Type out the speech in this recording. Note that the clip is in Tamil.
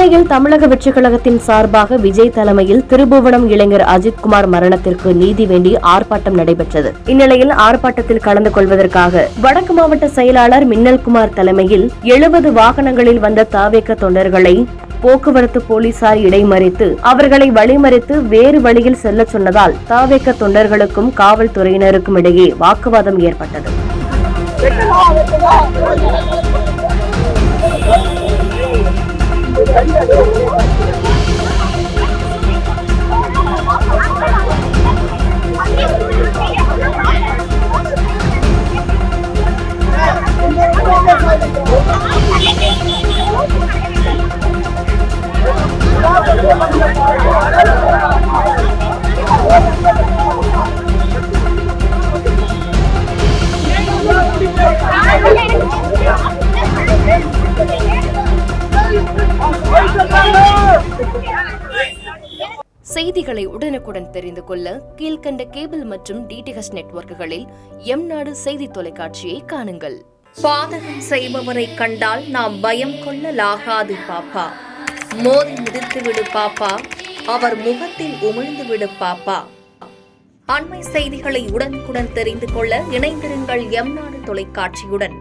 சென்னையில் தமிழக வெற்றிக் கழகத்தின் சார்பாக விஜய் தலைமையில் திருபுவனம் இளைஞர் அஜித்குமார் மரணத்திற்கு நீதி வேண்டி ஆர்ப்பாட்டம் நடைபெற்றது. இந்நிலையில் ஆர்ப்பாட்டத்தில் கலந்து கொள்வதற்காக வடக்கு மாவட்ட செயலாளர் மின்னல்குமார் தலைமையில் 70 வாகனங்களில் வந்த தவேக தொண்டர்களை போக்குவரத்து போலீசார் இடைமறித்து அவர்களை வழிமறித்து வேறு வழியில் செல்ல சொன்னதால் தவேக தொண்டர்களுக்கும் காவல்துறையினருக்கும் இடையே வாக்குவாதம் ஏற்பட்டது. செய்திகளை உடனுக்குடன் தெரிந்து கொள்ள கீழ்கண்ட கேபிள் மற்றும் டிடிஎச் நெட்வொர்க்குகளில் எம்நாடு செய்தி தொலைக்காட்சியை காணுங்கள். பாதகம் செய்பவரை கண்டால் நாம் பயம் கொள்ளலாகாது பாப்பா. மோதி மிதித்துவிடு பாப்பா, அவர் முகத்தில் உமிழ்ந்துவிடு பாப்பா. அண்மை செய்திகளை உடனுக்குடன் தெரிந்து கொள்ள இணைந்திருங்கள் எம்நாடு தொலைக்காட்சியுடன்.